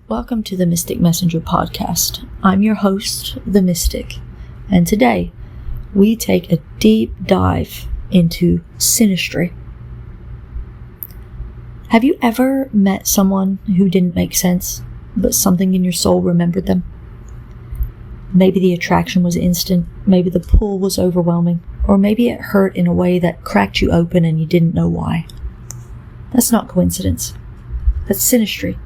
Welcome to the Mystic Messenger podcast. I'm your host, The Mystic, and today we take a deep dive into Synastry. Have you ever met someone who didn't make sense, but something in your soul remembered them? Maybe the attraction was instant, maybe the pull was overwhelming, or maybe it hurt in a way that cracked you open and you didn't know why. That's not coincidence. That's Synastry.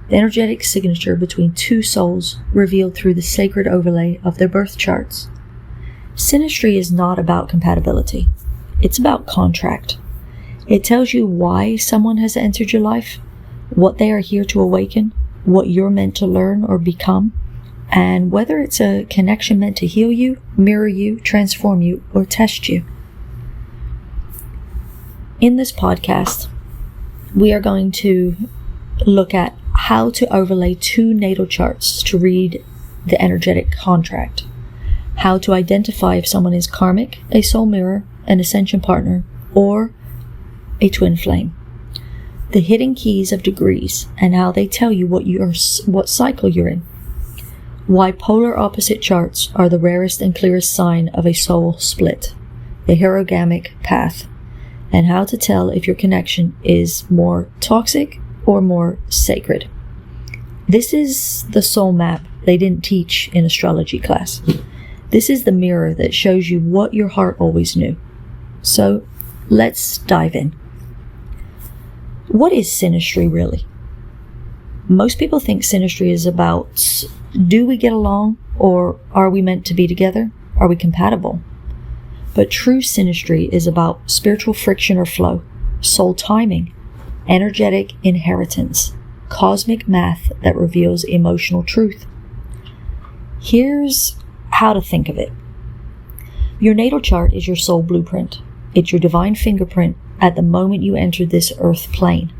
The energetic signature between two souls revealed through the sacred overlay of their birth charts. Synastry is not about compatibility. It's about contract. It tells you why someone has entered your life, what they are here to awaken, what you're meant to learn or become, and whether it's a connection meant to heal you, mirror you, transform you, or test you. In this podcast, we are going to look at how to overlay two natal charts to read the energetic contract, how to identify if someone is karmic, a soul mirror, an ascension partner, or a twin flame, the hidden keys of degrees and how they tell you what cycle you're in, why polar opposite charts are the rarest and clearest sign of a soul split, the hierogamic path, and how to tell if your connection is more toxic or more sacred. This is the soul map they didn't teach in astrology class. This is the mirror that shows you what your heart always knew. So let's dive in. What is Synastry really? Most people think Synastry is about, do we get along, or are we meant to be together? Are we compatible? But true Synastry is about spiritual friction or flow, soul timing, energetic inheritance, cosmic math that reveals emotional truth. Here's how to think of it. Your natal chart is your soul blueprint. It's your divine fingerprint at the moment you enter this earth plane.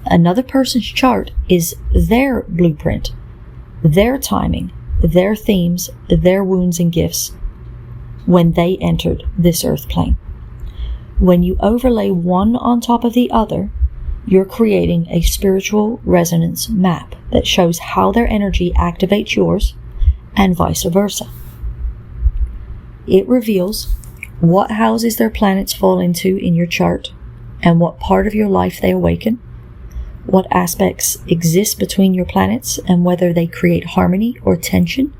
Another person's chart is their blueprint, their timing, their themes, their wounds and gifts when they entered this earth plane. When you overlay one on top of the other, you're creating a spiritual resonance map that shows how their energy activates yours and vice versa. It reveals what houses their planets fall into in your chart and what part of your life they awaken, what aspects exist between your planets and whether they create harmony or tension,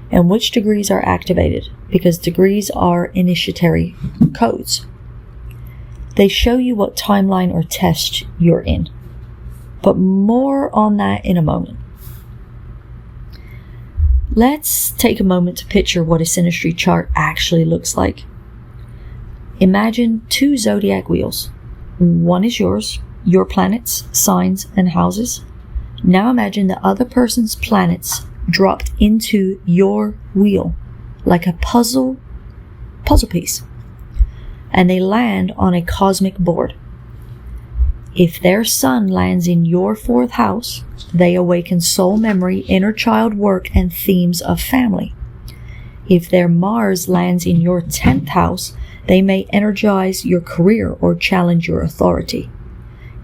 and which degrees are activated, because degrees are initiatory codes. They show you what timeline or test you're in. But more on that in a moment. Let's take a moment to picture what a Synastry chart actually looks like. Imagine two zodiac wheels. One is yours, your planets, signs, and houses. Now imagine the other person's planets dropped into your wheel like a puzzle piece, and they land on a cosmic board. If their sun lands in your fourth house, they awaken soul memory, inner child work, and themes of family. If their Mars lands in your 10th house, they may energize your career or challenge your authority.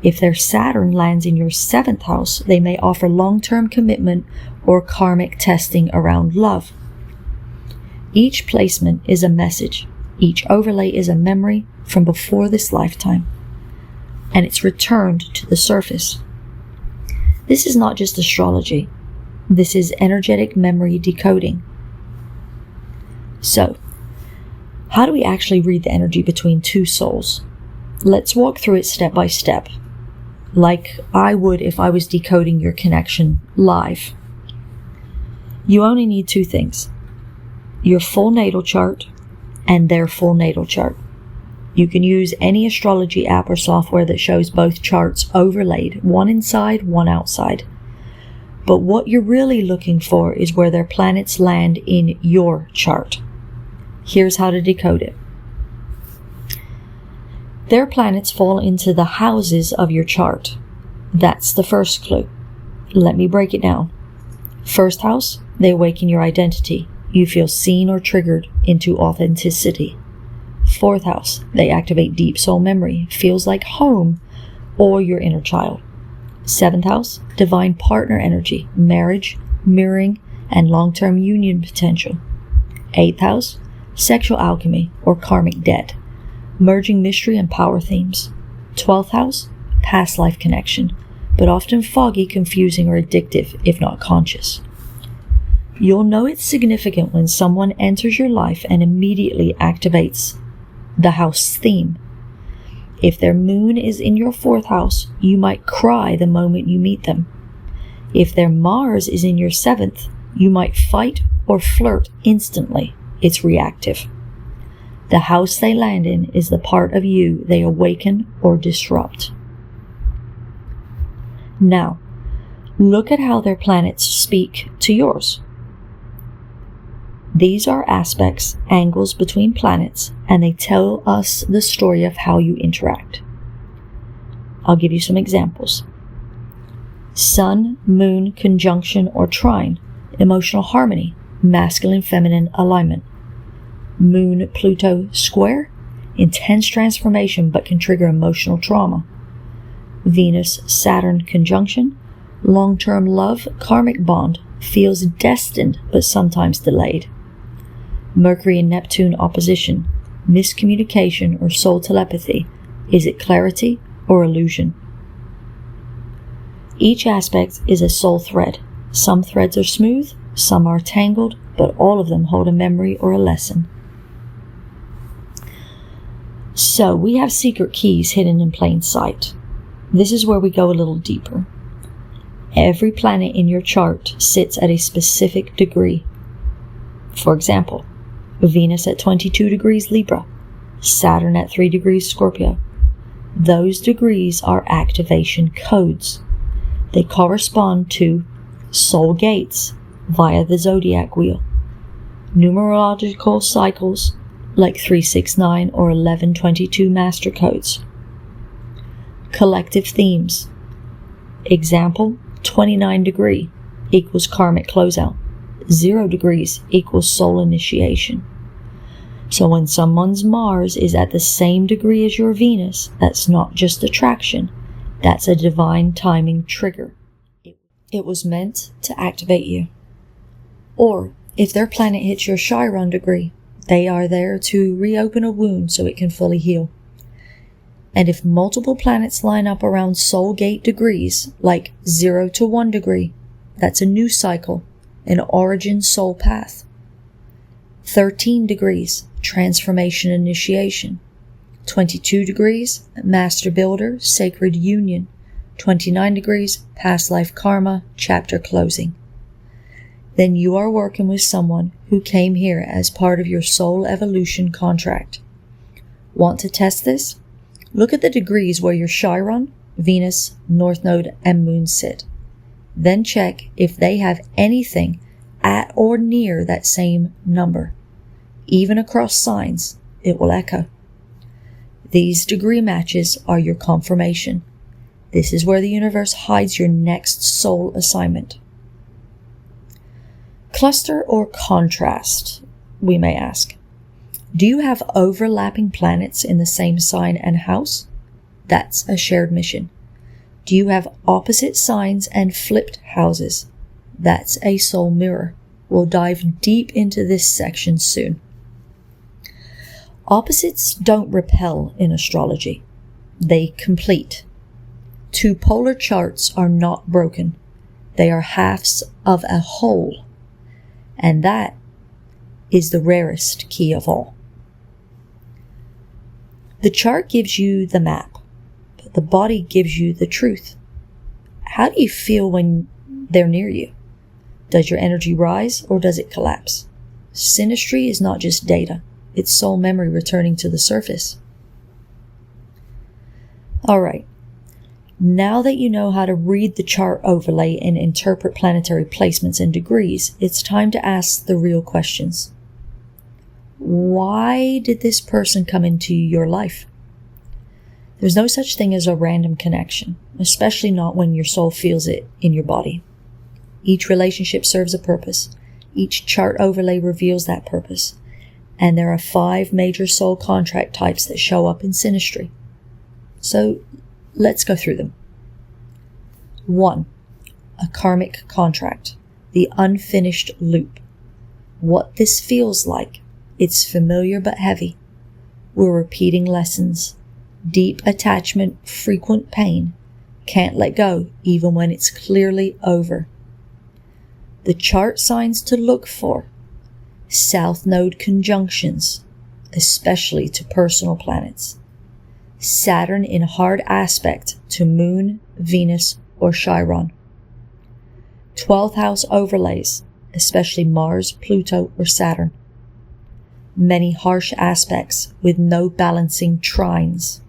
If their Saturn lands in your 7th house, they may offer long-term commitment or karmic testing around love. Each placement is a message. Each overlay is a memory from before this lifetime, and it's returned to the surface. This is not just astrology. This is energetic memory decoding. So, how do we actually read the energy between two souls? Let's walk through it step by step, like I would if I was decoding your connection live. You only need two things: your full natal chart and their full natal chart. You can use any astrology app or software that shows both charts overlaid, one inside, one outside. But what you're really looking for is where their planets land in your chart. Here's how to decode it. Their planets fall into the houses of your chart. That's the first clue. Let me break it down. First house, they awaken your identity. You feel seen or triggered into authenticity. Fourth house, they activate deep soul memory, feels like home or your inner child. 7th house, divine partner energy, marriage, mirroring, and long-term union potential. 8th house, sexual alchemy or karmic debt, merging mystery and power themes. 12th house, past life connection, but often foggy, confusing, or addictive if not conscious. You'll know it's significant when someone enters your life and immediately activates the house theme. If their moon is in your 4th house, you might cry the moment you meet them. If their Mars is in your 7th, you might fight or flirt instantly. It's reactive. The house they land in is the part of you they awaken or disrupt. Now, look at how their planets speak to yours. These are aspects, angles between planets, and they tell us the story of how you interact. I'll give you some examples. Sun, moon, conjunction, or trine, emotional harmony, masculine-feminine alignment. Moon, Pluto square, intense transformation but can trigger emotional trauma. Venus, Saturn conjunction, long-term love, karmic bond, feels destined but sometimes delayed. Mercury and Neptune opposition, miscommunication or soul telepathy. Is it clarity or illusion? Each aspect is a soul thread. Some threads are smooth, some are tangled, but all of them hold a memory or a lesson. So we have secret keys hidden in plain sight. This is where we go a little deeper. Every planet in your chart sits at a specific degree. For example, Venus at 22 degrees Libra, Saturn at 3 degrees Scorpio. Those degrees are activation codes. They correspond to soul gates via the zodiac wheel, numerological cycles like 369 or 1122 master codes, collective themes. Example, 29 degree equals karmic closeout. 0 degrees equals soul initiation. So when someone's Mars is at the same degree as your Venus, that's not just attraction, that's a divine timing trigger. It was meant to activate you. Or if their planet hits your Chiron degree, they are there to reopen a wound so it can fully heal. And if multiple planets line up around soul gate degrees, like 0 to 1 degree, that's a new cycle, an origin soul path. 13 degrees, transformation initiation. 22 degrees, master builder, sacred union. 29 degrees, past life karma, chapter closing. Then you are working with someone who came here as part of your soul evolution contract. Want to test this? Look at the degrees where your Chiron, Venus, North Node, and Moon sit. Then check if they have anything at or near that same number. Even across signs, it will echo. These degree matches are your confirmation. This is where the universe hides your next soul assignment. Cluster or contrast, we may ask. Do you have overlapping planets in the same sign and house? That's a shared mission. Do you have opposite signs and flipped houses? That's a soul mirror. We'll dive deep into this section soon. Opposites don't repel in astrology. They complete. Two polar charts are not broken. They are halves of a whole. And that is the rarest key of all. The chart gives you the map, but the body gives you the truth. How do you feel when they're near you? Does your energy rise or does it collapse? Synastry is not just data. It's soul memory returning to the surface. All right. Now that you know how to read the chart overlay and interpret planetary placements and degrees, it's time to ask the real questions. Why did this person come into your life? There's no such thing as a random connection, especially not when your soul feels it in your body. Each relationship serves a purpose. Each chart overlay reveals that purpose. And there are 5 major soul contract types that show up in Synastry. So let's go through them. 1. A karmic contract, the unfinished loop. What this feels like, it's familiar but heavy. We're repeating lessons. Deep attachment, frequent pain. Can't let go even when it's clearly over. The chart signs to look for. South Node conjunctions, especially to personal planets. Saturn in hard aspect to Moon, Venus, or Chiron. 12th house overlays, especially Mars, Pluto, or Saturn. Many harsh aspects with no balancing trines.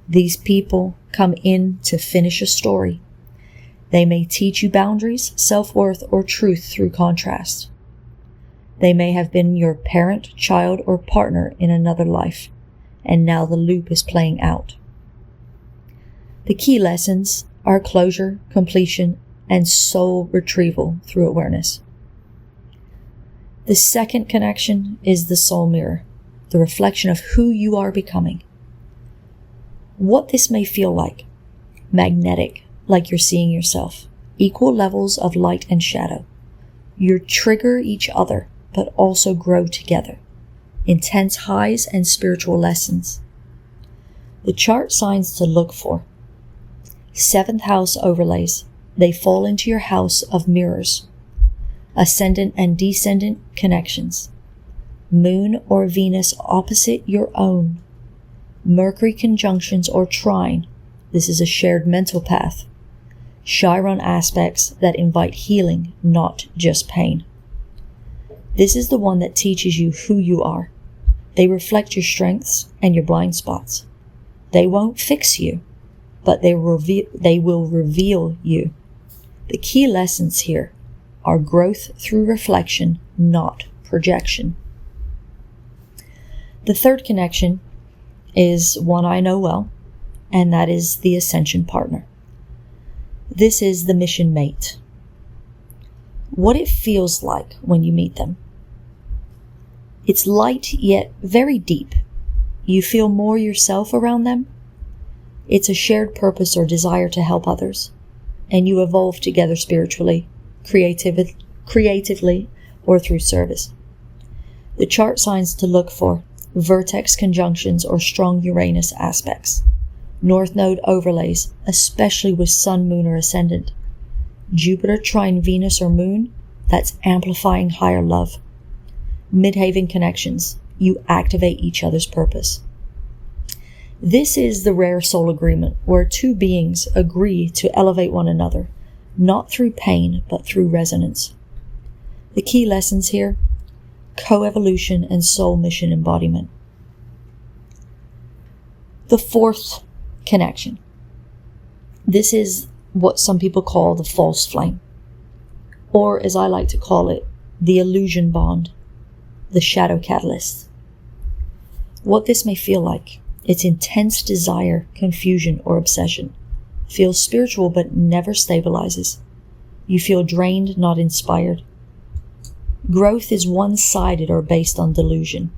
These people come in to finish a story. They may teach you boundaries, self-worth, or truth through contrast. They may have been your parent, child, or partner in another life, and now the loop is playing out. The key lessons are closure, completion, and soul retrieval through awareness. The second connection is the soul mirror, the reflection of who you are becoming. What this may feel like. Magnetic, like you're seeing yourself. Equal levels of light and shadow. You trigger each other, but also grow together. Intense highs and spiritual lessons. The chart signs to look for. 7th house overlays. They fall into your house of mirrors. Ascendant and descendant connections. Moon or Venus opposite your own. Mercury conjunctions or trine. This is a shared mental path. Chiron aspects that invite healing, not just pain. This is the one that teaches you who you are. They reflect your strengths and your blind spots. They won't fix you, but they will reveal you. The key lessons here are growth through reflection, not projection. The third connection is one I know well, and that is the ascension partner. This is the mission mate. What it feels like when you meet them. It's light yet very deep. You feel more yourself around them. It's a shared purpose or desire to help others, and you evolve together spiritually, creatively, or through service. The chart signs to look for: vertex conjunctions or strong Uranus aspects. North Node overlays, especially with Sun, Moon, or Ascendant. Jupiter trine Venus or Moon, that's amplifying higher love. Midhaven connections, you activate each other's purpose. This is the rare soul agreement where two beings agree to elevate one another, not through pain, but through resonance. The key lessons here: co-evolution and soul mission embodiment. The fourth connection. This is what some people call the false flame, or as I like to call it, the illusion bond, the shadow catalyst. What this may feel like: it's intense desire, confusion, or obsession. Feels spiritual but never stabilizes. You feel drained, not inspired. Growth is one-sided or based on delusion.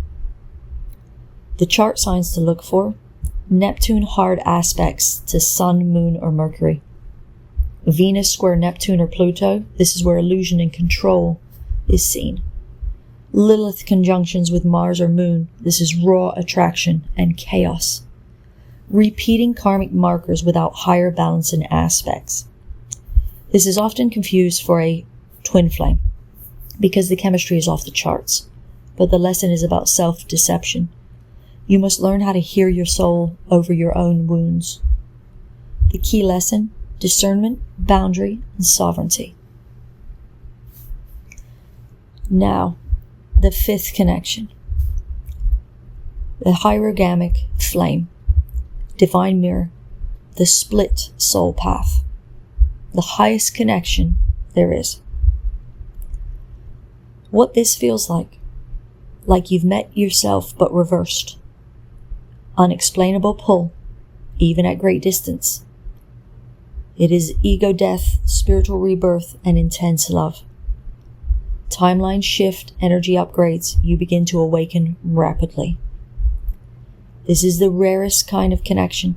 The chart signs to look for: Neptune hard aspects to Sun, Moon, or Mercury. Venus square Neptune or Pluto, this is where illusion and control is seen. Lilith conjunctions with Mars or Moon, this is raw attraction and chaos. Repeating karmic markers without higher balance in aspects. This is often confused for a twin flame because the chemistry is off the charts, but the lesson is about self-deception. You must learn how to hear your soul over your own wounds. The key lesson: discernment, boundary, and sovereignty. Now, the fifth connection. The hierogamic flame, divine mirror, the split soul path, the highest connection there is. What this feels like you've met yourself but reversed. Unexplainable pull, even at great distance. It is ego death, spiritual rebirth, and intense love. Timeline shift, energy upgrades, you begin to awaken rapidly. This is the rarest kind of connection.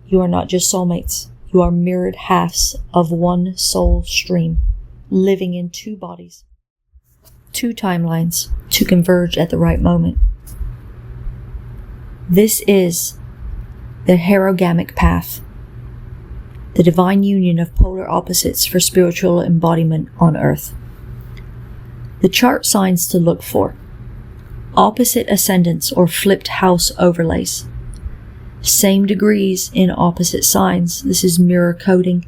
You are not just soulmates, You are mirrored halves of one soul stream, living in two bodies, two timelines to converge at the right moment. This is the herogamic path, the divine union of polar opposites for spiritual embodiment on Earth. The chart signs to look for: opposite ascendants or flipped house overlays. Same degrees in opposite signs. This is mirror coding.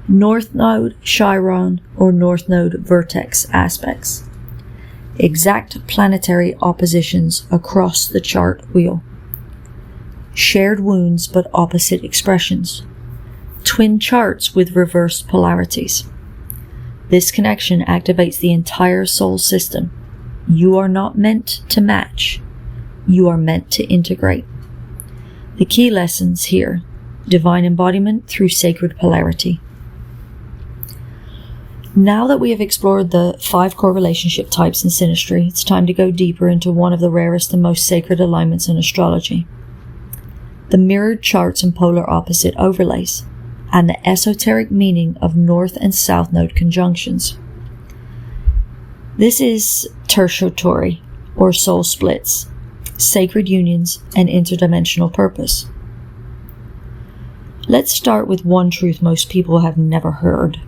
North Node, Chiron, or North Node vertex aspects. Exact planetary oppositions across the chart wheel. Shared wounds but opposite expressions. Twin charts with reversed polarities. This connection activates the entire soul system. You are not meant to match. You are meant to integrate. The key lessons here: divine embodiment through sacred polarity. Now that we have explored the 5 core relationship types in Synastry, it's time to go deeper into one of the rarest and most sacred alignments in astrology: the mirrored charts and polar opposite overlays, and the esoteric meaning of North and South Node conjunctions. This is tertiary, or soul splits, sacred unions, and interdimensional purpose. Let's start with one truth most people have never heard.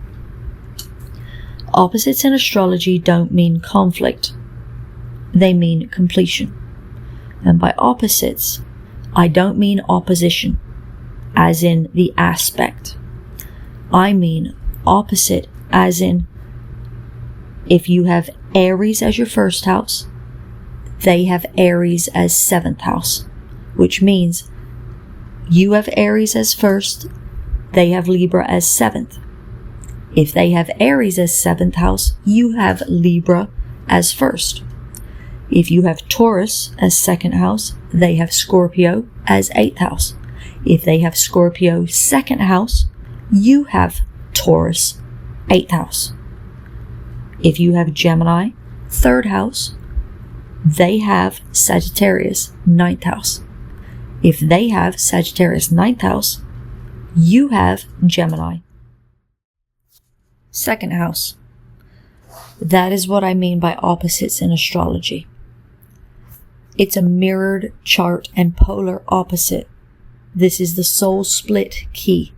Opposites in astrology don't mean conflict. They mean completion. And by opposites, I don't mean opposition, as in the aspect. I mean opposite, as in if you have Aries as your first house, they have Aries as 7th house, which means you have Aries as first, they have Libra as 7th. If they have Aries as 7th house, you have Libra as first. If you have Taurus as 2nd house, they have Scorpio as 8th house. If they have Scorpio 2nd house, you have Taurus 8th house. If you have Gemini 3rd house, they have Sagittarius 9th house. If they have Sagittarius 9th house, you have Gemini 2nd house. That is what I mean by opposites in astrology. It's a mirrored chart and polar opposite. This is the soul split key.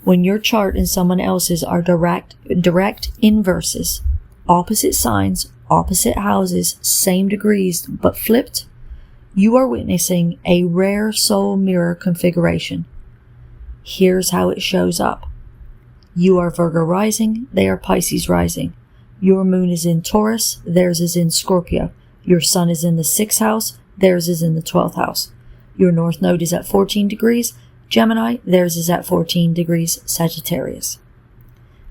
When your chart and someone else's are direct inverses, opposite signs, opposite houses, same degrees, but flipped, you are witnessing a rare soul mirror configuration. Here's how it shows up. You are Virgo rising, they are Pisces rising. Your moon is in Taurus, theirs is in Scorpio. Your sun is in the 6th house, theirs is in the 12th house. Your north node is at 14 degrees, Gemini, theirs is at 14 degrees, Sagittarius.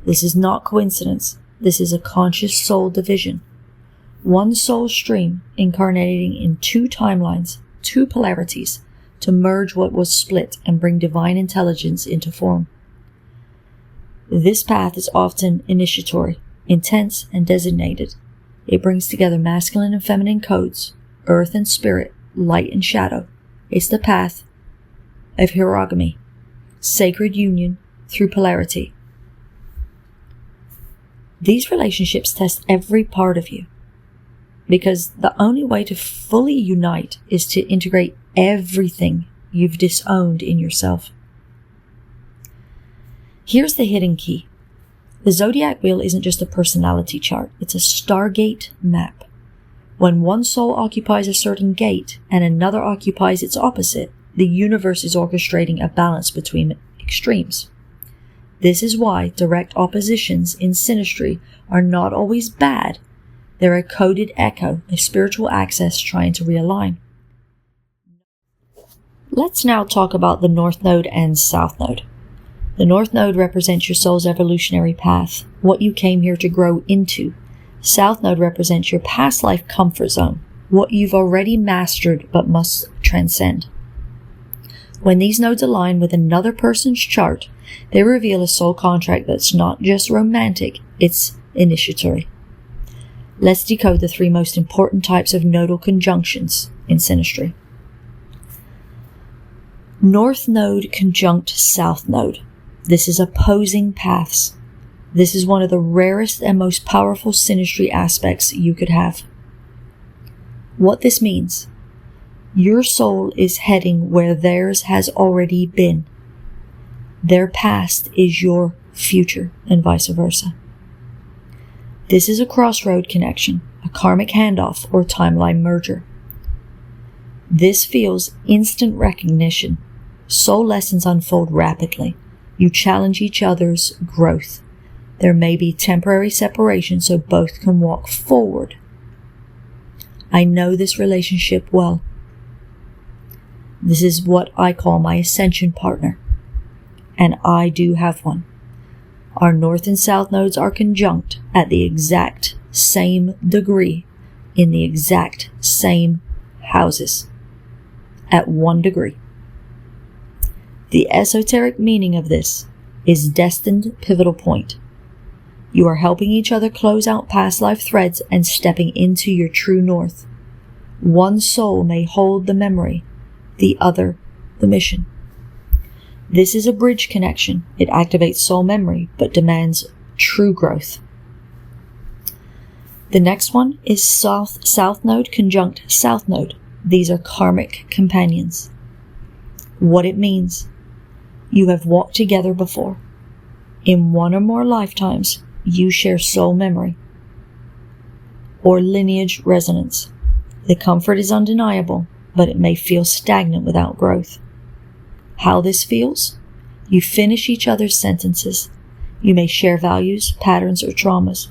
This is not coincidence. This is a conscious soul division. One soul stream incarnating in 2 timelines, 2 polarities, to merge what was split and bring divine intelligence into form. This path is often initiatory, intense, and designated. It brings together masculine and feminine codes, earth and spirit, light and shadow. It's the path of herogamy, sacred union through polarity. These relationships test every part of you, because the only way to fully unite is to integrate everything you've disowned in yourself. Here's the hidden key. The zodiac wheel isn't just a personality chart, it's a stargate map. When one soul occupies a certain gate and another occupies its opposite, the universe is orchestrating a balance between extremes. This is why direct oppositions in Synastry are not always bad. They're a coded echo of spiritual access trying to realign. Let's now talk about the North Node and South Node. The North Node represents your soul's evolutionary path, what you came here to grow into. South Node represents your past life comfort zone, what you've already mastered but must transcend. When these nodes align with another person's chart, they reveal a soul contract that's not just romantic, it's initiatory. Let's decode the 3 most important types of nodal conjunctions in Synastry. North Node conjunct South Node. This is opposing paths. This is one of the rarest and most powerful synastry aspects you could have. What this means, your soul is heading where theirs has already been. Their past is your future, and vice versa. This is a crossroad connection, a karmic handoff, or timeline merger. This feels instant recognition. Soul lessons unfold rapidly. You challenge each other's growth. There may be temporary separation so both can walk forward. I know this relationship well. This is what I call my ascension partner. And I do have one. Our north and south nodes are conjunct at the exact same degree in the exact same houses. At 1 degree. The esoteric meaning of this is destined pivotal point. You are helping each other close out past life threads and stepping into your true north. One soul may hold the memory, the other the mission. This is a bridge connection. It activates soul memory, but demands true growth. The next one is south node conjunct south node. These are karmic companions. What it means, you have walked together before. In one or more lifetimes, you share soul memory or lineage resonance. The comfort is undeniable, but it may feel stagnant without growth. How this feels? You finish each other's sentences. You may share values, patterns, or traumas.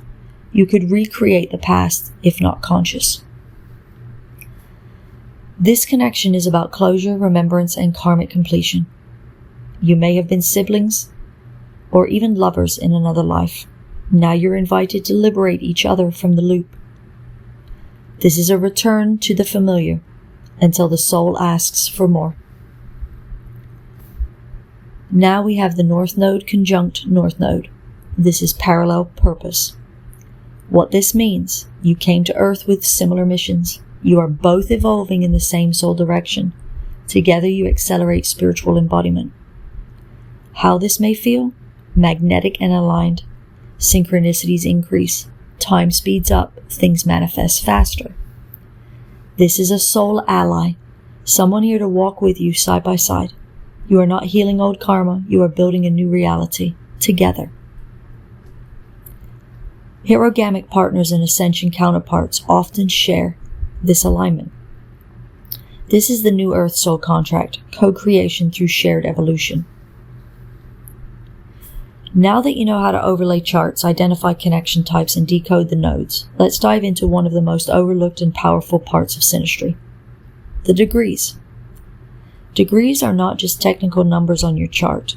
You could recreate the past if not conscious. This connection is about closure, remembrance, and karmic completion. You may have been siblings or even lovers in another life. Now you're invited to liberate each other from the loop. This is a return to the familiar until the soul asks for more. Now we have the north node conjunct north node. This is parallel purpose. What this means, you came to Earth with similar missions. You are both evolving in the same soul direction. Together you accelerate spiritual embodiment. How this may feel? Magnetic and aligned. Synchronicities increase. Time speeds up. Things manifest faster. This is a soul ally. Someone here to walk with you side by side. You are not healing old karma. You are building a new reality. Together. Herogamic partners and ascension counterparts often share this alignment. This is the new Earth soul contract, co-creation through shared evolution. Now that you know how to overlay charts, identify connection types, and decode the nodes, let's dive into one of the most overlooked and powerful parts of synastry, the degrees. Degrees are not just technical numbers on your chart.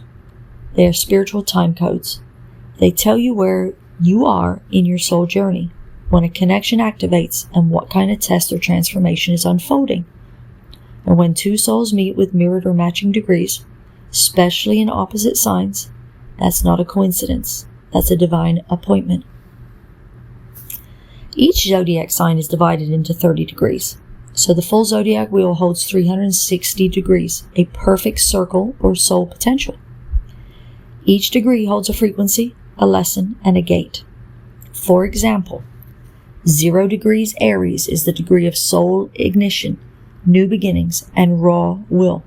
They are spiritual time codes. They tell you where you are in your soul journey, when a connection activates, and what kind of test or transformation is unfolding. And when two souls meet with mirrored or matching degrees, especially in opposite signs, that's not a coincidence. That's a divine appointment. Each zodiac sign is divided into 30 degrees. So the full zodiac wheel holds 360 degrees, a perfect circle or soul potential. Each degree holds a frequency, a lesson, and a gate. For example, 0 degrees Aries is the degree of soul ignition, new beginnings, and raw will.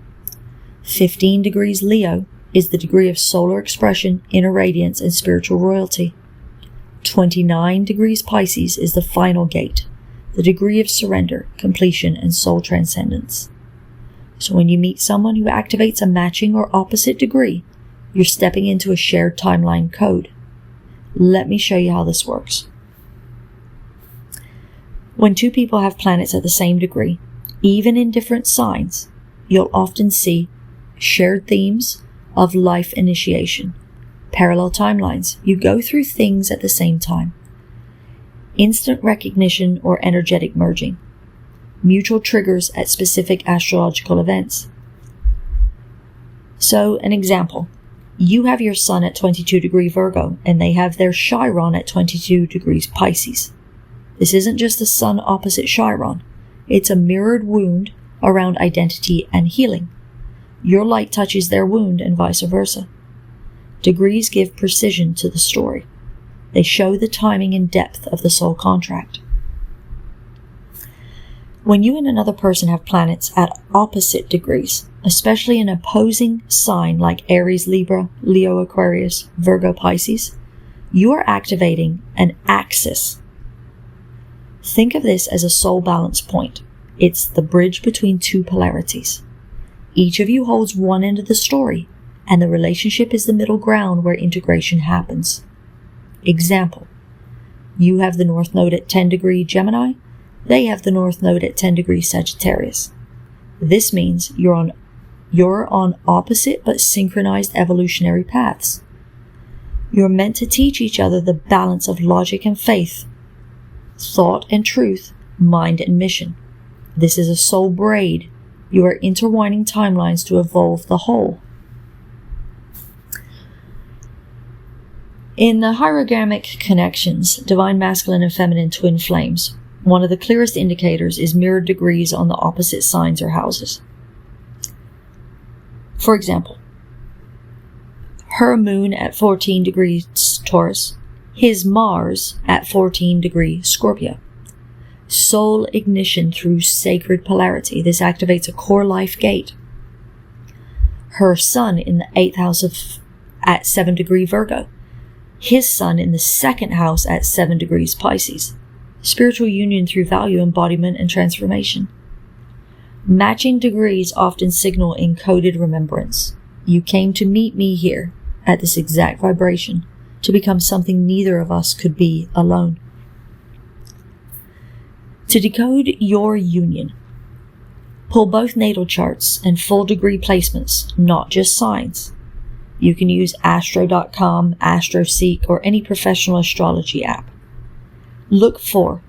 15 degrees Leo is the degree of solar expression, inner radiance, and spiritual royalty. 29 degrees Pisces is the final gate, the degree of surrender, completion, and soul transcendence. So when you meet someone who activates a matching or opposite degree, you're stepping into a shared timeline code. Let me show you how this works. When two people have planets at the same degree, even in different signs, you'll often see shared themes of life initiation, parallel timelines. You go through things at the same time. Instant recognition or energetic merging. Mutual triggers at specific astrological events. So, an example. You have your sun at 22 degree Virgo, and they have their Chiron at 22 degrees Pisces. This isn't just the sun opposite Chiron. It's a mirrored wound around identity and healing. Your light touches their wound and vice versa. Degrees give precision to the story. They show the timing and depth of the soul contract. When you and another person have planets at opposite degrees, especially an opposing sign like Aries, Libra, Leo, Aquarius, Virgo, Pisces, you are activating an axis. Think of this as a soul balance point. It's the bridge between two polarities. Each of you holds one end of the story, and the relationship is the middle ground where integration happens. Example, you have the North Node at 10 degree Gemini, they have the North Node at 10 degrees Sagittarius. This means you're on opposite but synchronized evolutionary paths. You're meant to teach each other the balance of logic and faith, thought and truth, mind and mission. This is a soul braid. You are intertwining timelines to evolve the whole. In the hierogamic connections, divine masculine and feminine twin flames, one of the clearest indicators is mirrored degrees on the opposite signs or houses. For example, her moon at 14 degrees Taurus, his Mars at 14 degree Scorpio. Soul ignition through sacred polarity. This activates a core life gate. Her sun in the 8th house at 7 degree Virgo. His sun in the 2nd house at 7 degrees Pisces. Spiritual union through value, embodiment, and transformation. Matching degrees often signal encoded remembrance. You came to meet me here at this exact vibration to become something neither of us could be alone. To decode your union, pull both natal charts and full degree placements, not just signs. You can use astro.com, AstroSeek, or any professional astrology app. Look for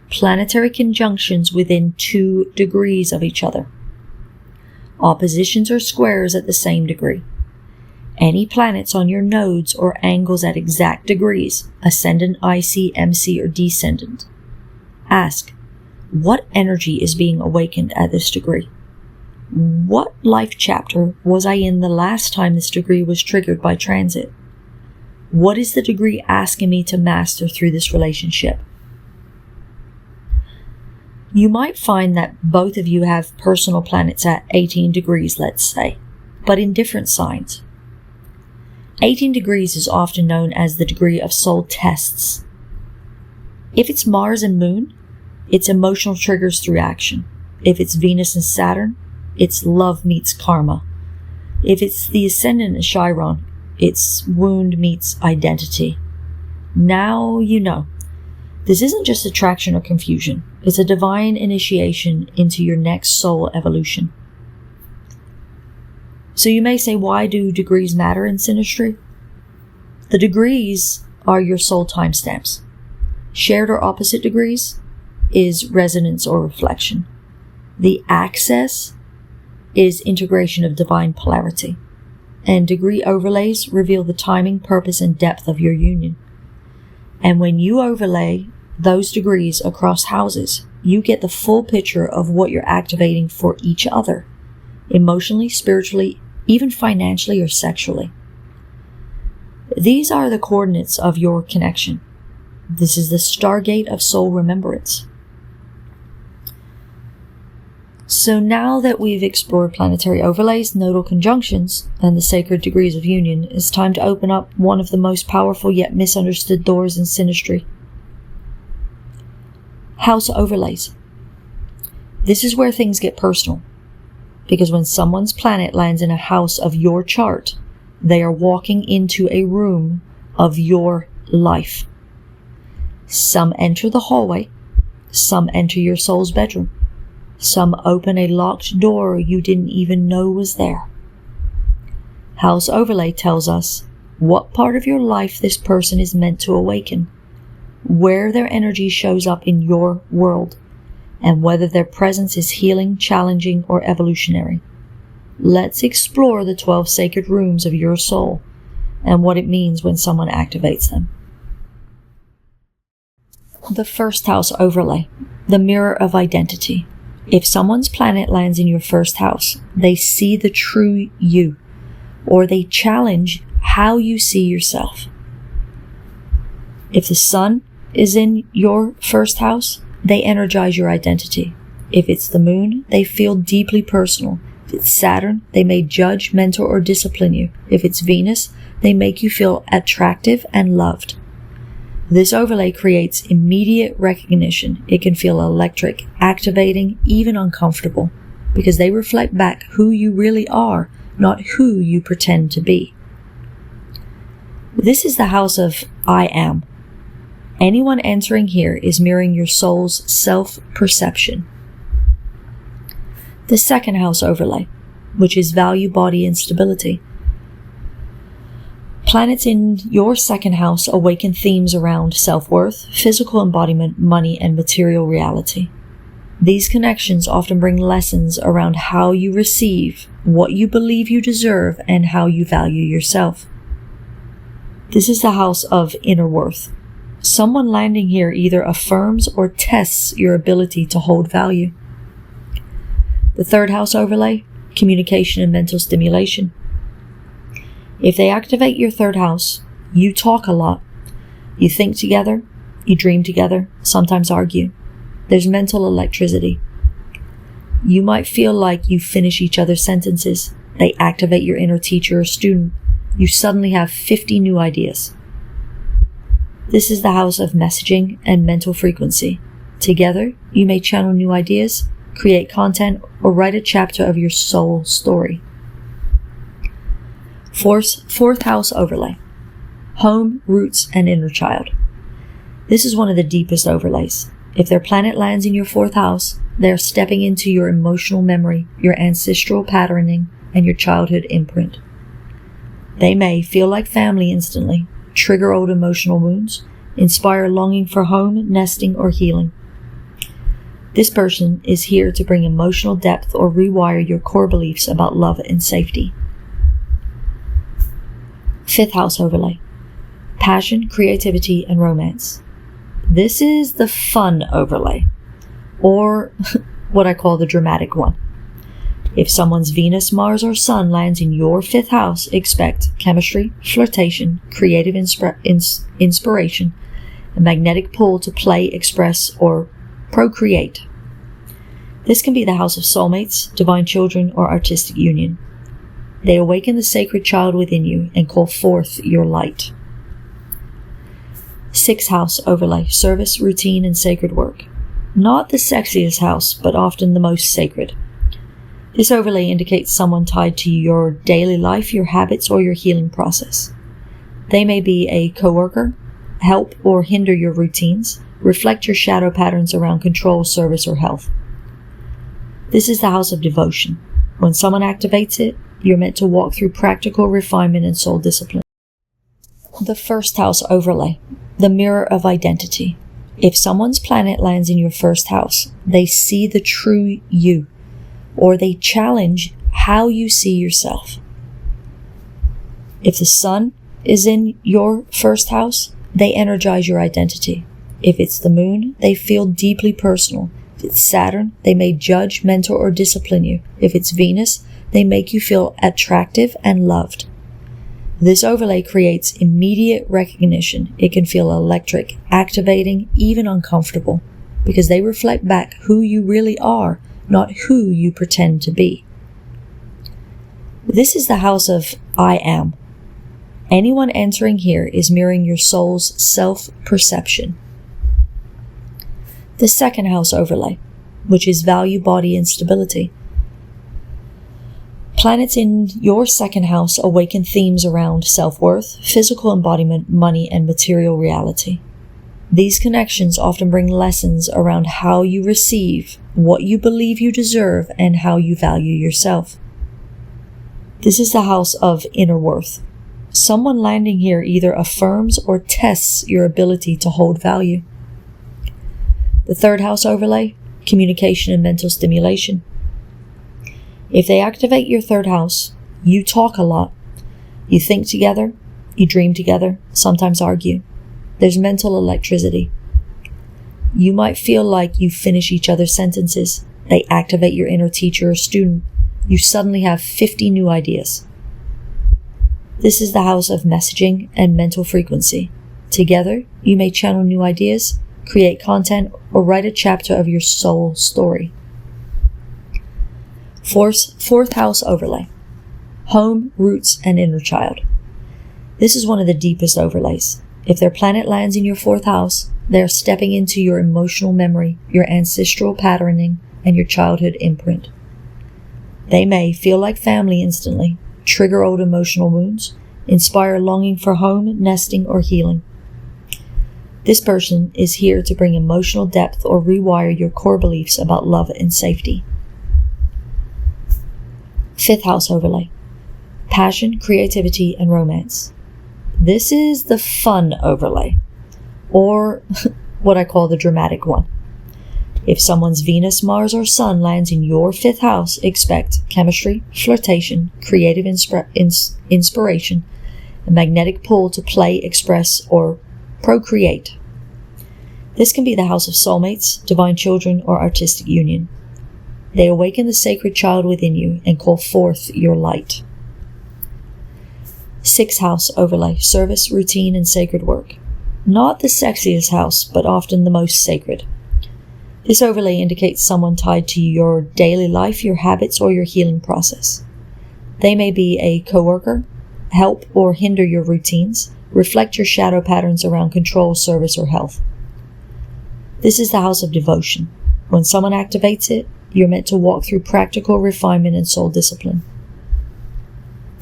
planetary conjunctions within 2 degrees of each other. Oppositions or squares at the same degree. Any planets on your nodes or angles at exact degrees, ascendant, IC, MC, or descendant. Ask, what energy is being awakened at this degree? What life chapter was I in the last time this degree was triggered by transit? What is the degree asking me to master through this relationship? You might find that both of you have personal planets at 18 degrees, let's say, but in different signs. 18 degrees is often known as the degree of soul tests. If it's Mars and Moon, it's emotional triggers through action. If it's Venus and Saturn, it's love meets karma. If it's the ascendant and Chiron, it's wound meets identity. Now you know. This isn't just attraction or confusion. It's a divine initiation into your next soul evolution. So you may say, why do degrees matter in Synastry? The degrees are your soul timestamps. Shared or opposite degrees is resonance or reflection. The axis is integration of divine polarity. And degree overlays reveal the timing, purpose, and depth of your union. And when you overlay those degrees across houses, you get the full picture of what you're activating for each other, emotionally, spiritually, even financially or sexually. These are the coordinates of your connection. This is the stargate of soul remembrance. So now that we've explored planetary overlays, nodal conjunctions, and the sacred degrees of union, it's time to open up one of the most powerful yet misunderstood doors in Synastry. House overlays. This is where things get personal, because when someone's planet lands in a house of your chart, they are walking into a room of your life. Some enter the hallway, some enter your soul's bedroom. Some open a locked door you didn't even know was there. House overlay tells us what part of your life this person is meant to awaken, where their energy shows up in your world, and whether their presence is healing, challenging, or evolutionary. Let's explore the 12 sacred rooms of your soul and what it means when someone activates them. The first house overlay, the mirror of identity. If someone's planet lands in your first house, they see the true you, or they challenge how you see yourself. If the sun is in your first house, they energize your identity. If it's the moon, they feel deeply personal. If it's Saturn, they may judge, mentor, or discipline you. If it's Venus, they make you feel attractive and loved. This overlay creates immediate recognition. It can feel electric, activating, even uncomfortable, because they reflect back who you really are, not who you pretend to be. This is the house of I am. Anyone entering here is mirroring your soul's self-perception. The second house overlay, which is value, body, and stability. Planets in your second house awaken themes around self-worth, physical embodiment, money, and material reality. These connections often bring lessons around how you receive, what you believe you deserve, and how you value yourself. This is the house of inner worth. Someone landing here either affirms or tests your ability to hold value. The third house overlay, communication and mental stimulation. If they activate your third house, you talk a lot. You think together, you dream together, sometimes argue. There's mental electricity. You might feel like you finish each other's sentences. They activate your inner teacher or student. You suddenly have 50 new ideas. This is the house of messaging and mental frequency. Together, you may channel new ideas, create content, or write a chapter of your soul story. Fourth house overlay. Home, roots, and inner child. This is one of the deepest overlays. If their planet lands in your fourth house, they're stepping into your emotional memory, your ancestral patterning, and your childhood imprint. They may feel like family instantly, trigger old emotional wounds, inspire longing for home, nesting, or healing. This person is here to bring emotional depth or rewire your core beliefs about love and safety. Fifth house overlay. Passion, creativity, and romance. This is the fun overlay, or what I call the dramatic one. If someone's Venus, Mars, or Sun lands in your fifth house, expect chemistry, flirtation, creative inspiration, a magnetic pull to play, express, or procreate. This can be the house of soulmates, divine children, or artistic union. They awaken the sacred child within you and call forth your light. Sixth house overlay, service, routine, and sacred work. Not the sexiest house, but often the most sacred. This overlay indicates someone tied to your daily life, your habits, or your healing process. They may be a coworker, help or hinder your routines, reflect your shadow patterns around control, service, or health. This is the house of devotion. When someone activates it, you're meant to walk through practical refinement and soul discipline. The first house overlay, the mirror of identity. If someone's planet lands in your first house, they see the true you, or they challenge how you see yourself. If the sun is in your first house, they energize your identity. If it's the moon, they feel deeply personal. If it's Saturn, they may judge, mentor, or discipline you. If it's Venus, they make you feel attractive and loved. This overlay creates immediate recognition. It can feel electric, activating, even uncomfortable, because they reflect back who you really are, not who you pretend to be. This is the house of I am. Anyone entering here is mirroring your soul's self-perception. The second house overlay, which is value, body, and stability. Planets in your second house awaken themes around self-worth, physical embodiment, money, and material reality. These connections often bring lessons around how you receive, what you believe you deserve, and how you value yourself. This is the house of inner worth. Someone landing here either affirms or tests your ability to hold value. The third house overlay, communication and mental stimulation. If they activate your third house, you talk a lot. You think together, you dream together, sometimes argue. There's mental electricity. You might feel like you finish each other's sentences. They activate your inner teacher or student. You suddenly have 50 new ideas. This is the house of messaging and mental frequency. Together, you may channel new ideas, create content, or write a chapter of your soul story. Fourth house overlay. Home, roots, and inner child. This is one of the deepest overlays. If their planet lands in your fourth house, they are stepping into your emotional memory, your ancestral patterning, and your childhood imprint. They may feel like family instantly, trigger old emotional wounds, inspire longing for home, nesting, or healing. This person is here to bring emotional depth or rewire your core beliefs about love and safety. Fifth house overlay. Passion, creativity, and romance. This is the fun overlay, or what I call the dramatic one. If someone's Venus, Mars, or Sun lands in your fifth house, expect chemistry, flirtation, creative inspiration, a magnetic pull to play, express, or procreate. This can be the house of soulmates, divine children, or artistic union. They awaken the sacred child within you and call forth your light. Sixth house overlay. Service, routine, and sacred work. Not the sexiest house, but often the most sacred. This overlay indicates someone tied to your daily life, your habits, or your healing process. They may be a coworker, help or hinder your routines, reflect your shadow patterns around control, service, or health. This is the house of devotion. When someone activates it, you're meant to walk through practical refinement and soul discipline.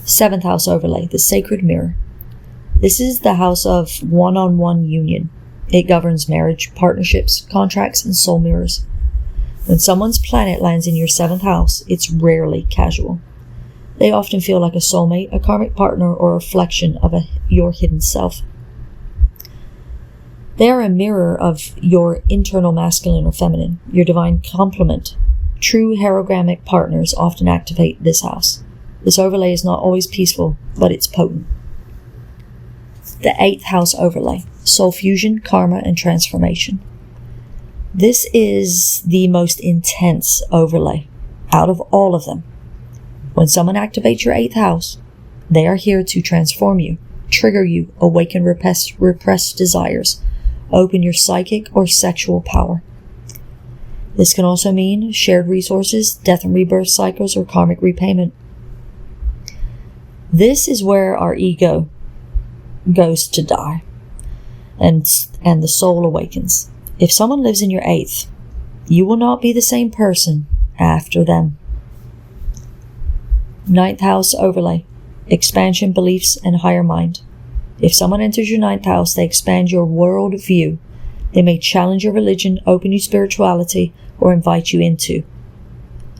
Seventh house overlay, the sacred mirror. This is the house of one-on-one union. It governs marriage, partnerships, contracts, and soul mirrors. When someone's planet lands in your seventh house, it's rarely casual. They often feel like a soulmate, a karmic partner, or a reflection of your hidden self. They are a mirror of your internal masculine or feminine, your divine complement. True herogrammic partners often activate this house. This overlay is not always peaceful, but it's potent. The eighth house overlay. Soul fusion, karma, and transformation. This is the most intense overlay out of all of them. When someone activates your eighth house, they are here to transform you, trigger you, awaken repressed desires, open your psychic or sexual power. This can also mean shared resources, death and rebirth cycles, or karmic repayment. This is where our ego goes to die. And the soul awakens. If someone lives in your eighth, you will not be the same person after them. Ninth house overlay. Expansion, beliefs, and higher mind. If someone enters your ninth house, they expand your world view. They may challenge your religion, open you spirituality, or invite you into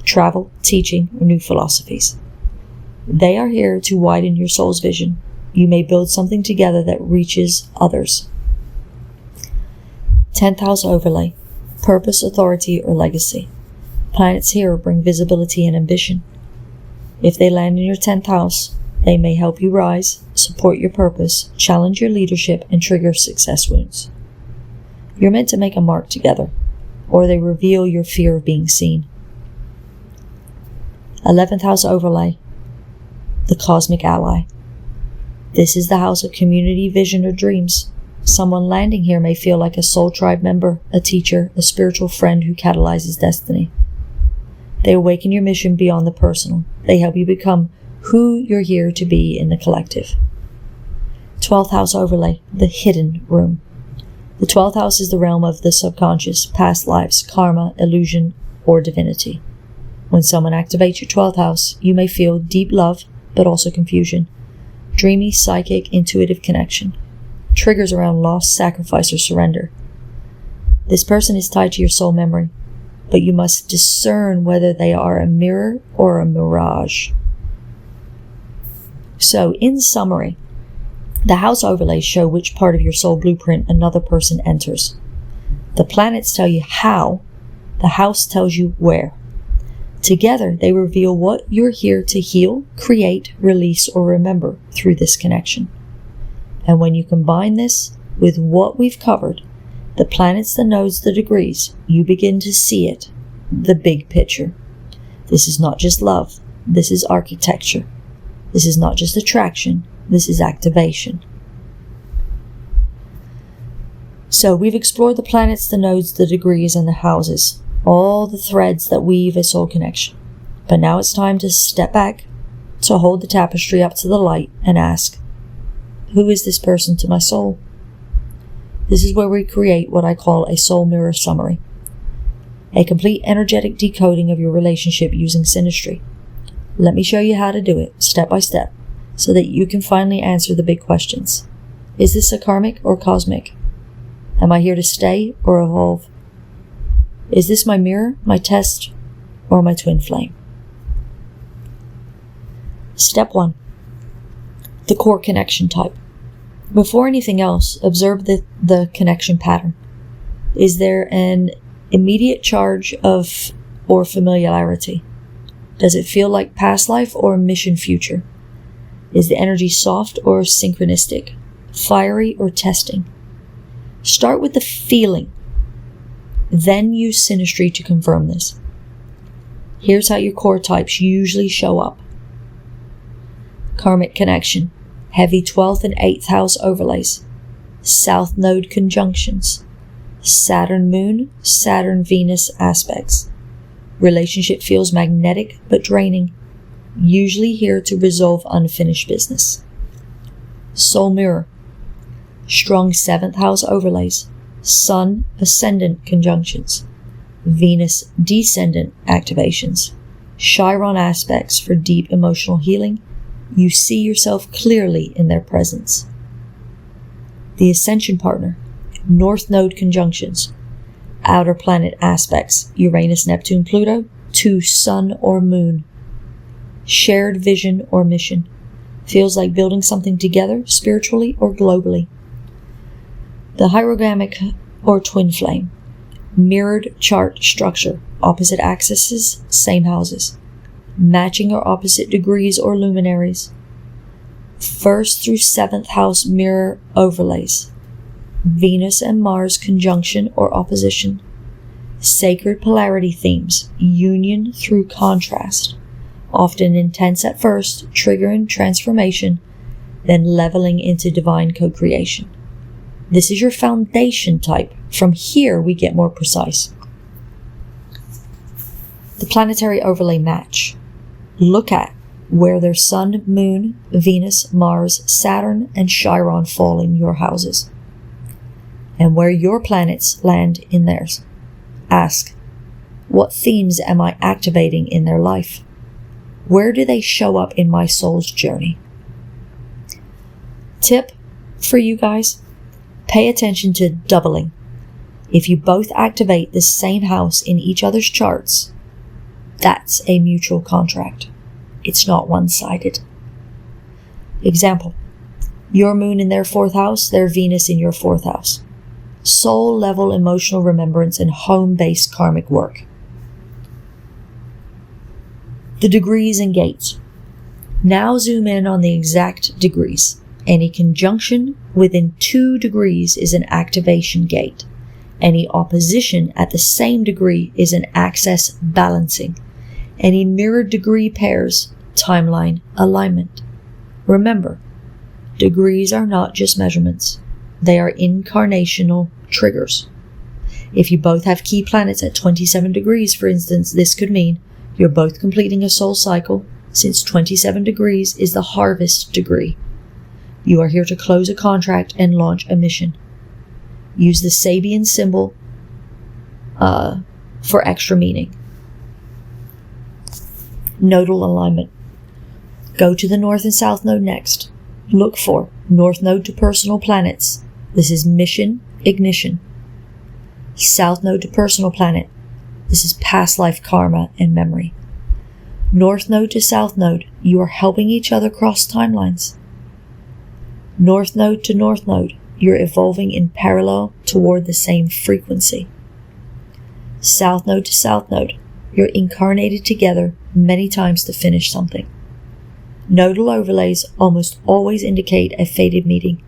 travel, teaching, or new philosophies. They are here to widen your soul's vision. You may build something together that reaches others. 10th house overlay. Purpose, authority, or legacy. Planets here bring visibility and ambition. If they land in your 10th house, they may help you rise, support your purpose, challenge your leadership, and trigger success wounds. You're meant to make a mark together, or they reveal your fear of being seen. 11th house overlay. The cosmic ally. This is the house of community, vision, or dreams. Someone landing here may feel like a soul tribe member, a teacher, a spiritual friend who catalyzes destiny. They awaken your mission beyond the personal. They help you become who you're here to be in the collective. 12th house overlay, the hidden room. The 12th house is the realm of the subconscious, past lives, karma, illusion, or divinity. When someone activates your 12th house, you may feel deep love, but also confusion. Dreamy, psychic, intuitive connection. Triggers around loss, sacrifice, or surrender. This person is tied to your soul memory, but you must discern whether they are a mirror or a mirage. So, in summary, the house overlays show which part of your soul blueprint another person enters. The planets tell you how, the house tells you where. Together, they reveal what you're here to heal, create, release, or remember through this connection. And when you combine this with what we've covered, the planets, the nodes, the degrees, you begin to see it, the big picture. This is not just love. This is architecture. This is not just attraction. This is activation. So we've explored the planets, the nodes, the degrees, and the houses, all the threads that weave a soul connection. But now it's time to step back, to hold the tapestry up to the light and ask, who is this person to my soul? This is where we create what I call a soul mirror summary, a complete energetic decoding of your relationship using Synastry. Let me show you how to do it step by step so that you can finally answer the big questions. Is this a karmic or cosmic? Am I here to stay or evolve? Is this my mirror, my test, or my twin flame? Step 1. The core connection type. Before anything else, observe the connection pattern. Is there an immediate charge of or familiarity? Does it feel like past life or mission future? Is the energy soft or synchronistic, fiery or testing? Start with the feeling, then use Synastry to confirm this. Here's how your core types usually show up. Karmic connection, heavy 12th and 8th house overlays, South Node conjunctions, Saturn Moon, Saturn Venus aspects. Relationship feels magnetic but draining, usually here to resolve unfinished business. Soul mirror, strong 7th house overlays, Sun ascendant conjunctions, Venus descendant activations, Chiron aspects for deep emotional healing. You see yourself clearly in their presence. The ascension partner, North Node conjunctions, outer planet aspects, Uranus, Neptune, Pluto, to Sun or Moon. Shared vision or mission. Feels like building something together, spiritually or globally. The hierogamic or twin flame, mirrored chart structure, opposite axes, same houses. Matching or opposite degrees or luminaries. 1st through 7th house mirror overlays. Venus and Mars conjunction or opposition. Sacred polarity themes, union through contrast. Often intense at first, triggering transformation, then leveling into divine co-creation. This is your foundation type. From here, we get more precise. The planetary overlay match. Look at where their Sun, Moon, Venus, Mars, Saturn, and Chiron fall in your houses, and where your planets land in theirs. Ask, what themes am I activating in their life? Where do they show up in my soul's journey? Tip for you guys, pay attention to doubling. If you both activate the same house in each other's charts, that's a mutual contract. It's not one-sided. Example, your moon in their 4th house, their Venus in your 4th house. Soul level emotional remembrance and home-based karmic work. The degrees and gates. Now zoom in on the exact degrees. Any conjunction within 2 degrees is an activation gate. Any opposition at the same degree is an access balancing. Any mirrored degree pairs, timeline alignment. Remember, degrees are not just measurements. They are incarnational triggers. If you both have key planets at 27 degrees, for instance, this could mean you're both completing a soul cycle, since 27 degrees is the harvest degree. You are here to close a contract and launch a mission. Use the Sabian symbol for extra meaning. Nodal alignment. Go to the North and South Node next. Look for North Node to personal planets. This is mission, ignition. South Node to personal planet. This is past life karma and memory. North Node to South Node. You are helping each other cross timelines. North Node to North Node. You're evolving in parallel toward the same frequency. South Node to South Node. You're incarnated together many times to finish something. Nodal overlays almost always indicate a fated meeting,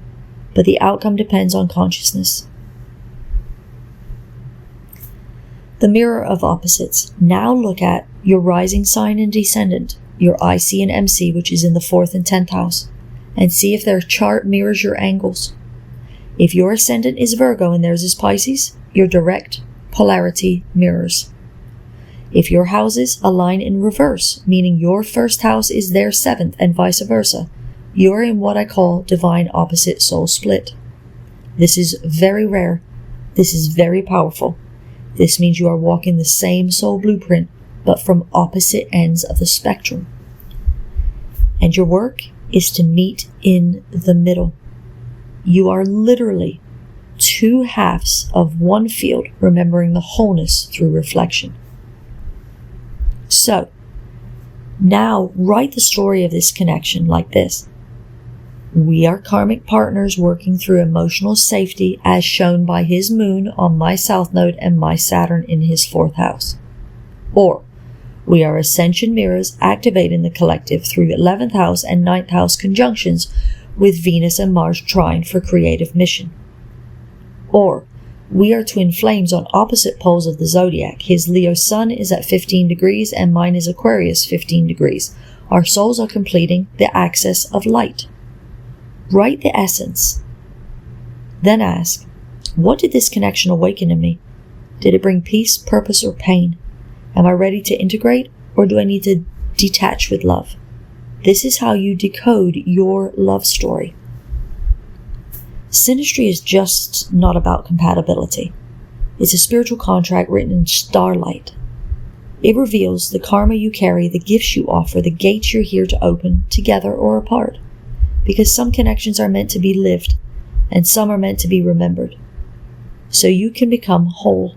but the outcome depends on consciousness. The mirror of opposites. Now look at your rising sign and descendant, your IC and MC, which is in the 4th and 10th house. and see if their chart mirrors your angles. If your ascendant is Virgo and theirs is Pisces, your direct polarity mirrors. If your houses align in reverse, meaning your first house is their seventh and vice versa, you're in what I call divine opposite soul split. This is very rare. This is very powerful. This means you are walking the same soul blueprint, but from opposite ends of the spectrum. And your work is to meet in the middle. You are literally two halves of one field, remembering the wholeness through reflection. So, now write the story of this connection like this. We are karmic partners working through emotional safety as shown by his moon on my south node and my Saturn in his fourth house. Or, we are ascension mirrors activating the collective through 11th house and 9th house conjunctions with Venus and Mars trine for creative mission. Or, we are twin flames on opposite poles of the zodiac. His Leo sun is at 15 degrees and mine is Aquarius 15 degrees. Our souls are completing the axis of light. Write the essence. Then ask, what did this connection awaken in me? Did it bring peace, purpose, or pain? Am I ready to integrate, or do I need to detach with love? This is how you decode your love story. Synastry is just not about compatibility. It's a spiritual contract written in starlight. It reveals the karma you carry, the gifts you offer, the gates you're here to open, together or apart. Because some connections are meant to be lived, and some are meant to be remembered, so you can become whole.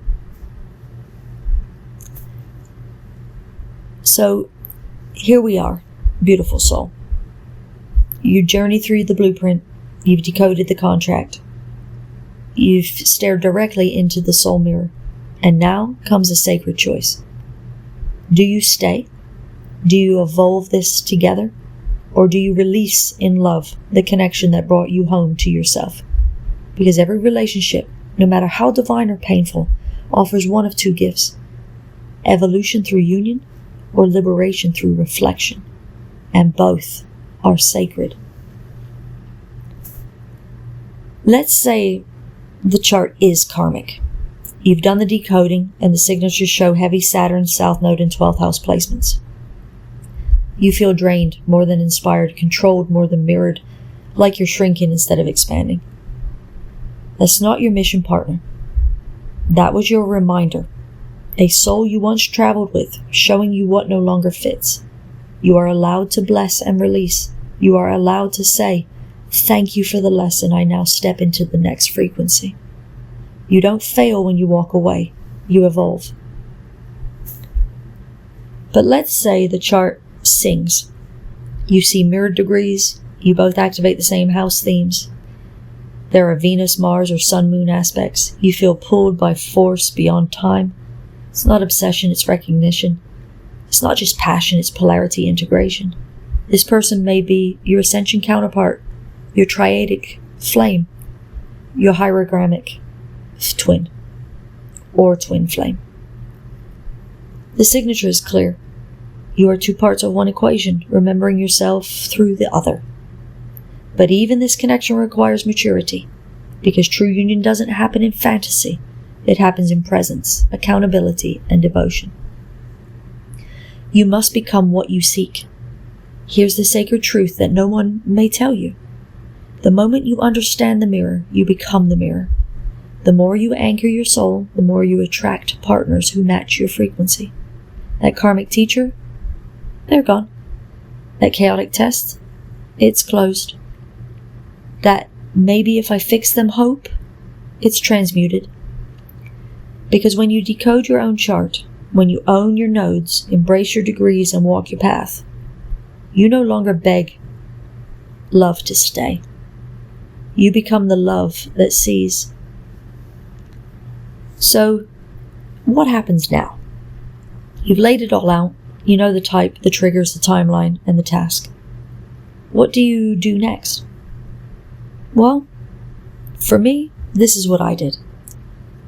So, here we are, beautiful soul. You journey through the blueprint. You've decoded the contract. You've stared directly into the soul mirror. And now comes a sacred choice. Do you stay? Do you evolve this together? Or do you release in love the connection that brought you home to yourself? Because every relationship, no matter how divine or painful, offers one of two gifts: evolution through union or liberation through reflection. And both are sacred. Let's say the chart is karmic. You've done the decoding and the signatures show heavy Saturn, South Node, and 12th house placements. You feel drained more than inspired, controlled more than mirrored, like you're shrinking instead of expanding. That's not your mission partner. That was your reminder. A soul you once traveled with, showing you what no longer fits. You are allowed to bless and release. You are allowed to say, thank you for the lesson, I now step into the next frequency. You don't fail when you walk away. You evolve. But let's say the chart sings. You see mirrored degrees. You both activate the same house themes. There are Venus, Mars, or Sun, Moon aspects. You feel pulled by force beyond time. It's not obsession, it's recognition. It's not just passion, it's polarity integration. This person may be your ascension counterpart, your triadic flame, your hierogrammic twin, or twin flame. The signature is clear. You are two parts of one equation, remembering yourself through the other. But even this connection requires maturity, because true union doesn't happen in fantasy. It happens in presence, accountability, and devotion. You must become what you seek. Here's the sacred truth that no one may tell you. The moment you understand the mirror, you become the mirror. The more you anchor your soul, the more you attract partners who match your frequency. That karmic teacher, they're gone. That chaotic test, it's closed. That maybe if I fix them hope, it's transmuted. Because when you decode your own chart, when you own your nodes, embrace your degrees, and walk your path, you no longer beg love to stay. You become the love that sees. So, what happens now? You've laid it all out. You know the type, the triggers, the timeline, and the task. What do you do next? Well, for me, this is what I did.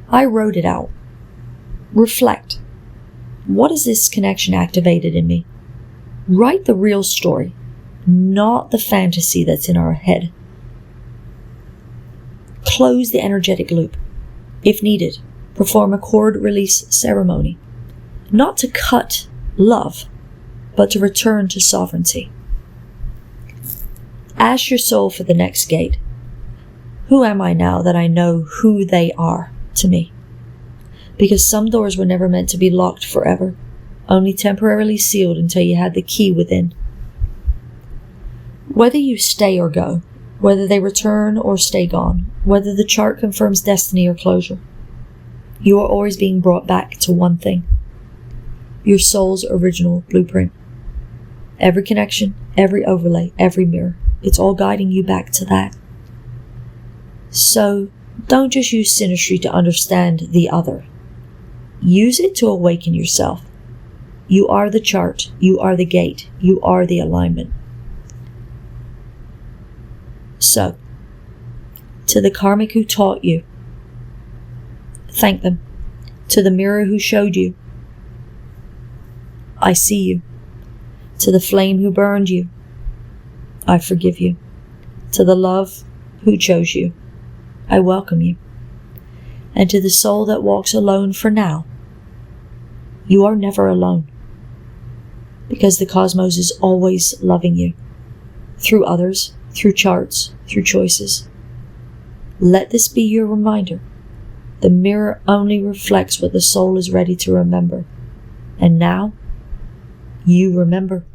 I wrote it out. Reflect. What has this connection activated in me? Write the real story. not the fantasy that's in our head. Close the energetic loop. If needed, perform a cord release ceremony, not to cut love, but to return to sovereignty. Ask your soul for the next gate. Who am I now that I know who they are to me? Because some doors were never meant to be locked forever, only temporarily sealed until you had the key within. Whether you stay or go, whether they return or stay gone, whether the chart confirms destiny or closure, you are always being brought back to one thing: your soul's original blueprint. Every connection, every overlay, every mirror, it's all guiding you back to that. So, don't just use Synastry to understand the other. Use it to awaken yourself. You are the chart, you are the gate, you are the alignment. So, to the karmic who taught you, thank them. To the mirror who showed you, I see you. To the flame who burned you, I forgive you. To the love who chose you, I welcome you. And to the soul that walks alone for now, you are never alone. Because the cosmos is always loving you. Through others, through charts, through choices. Let this be your reminder. The mirror only reflects what the soul is ready to remember. And now, you remember.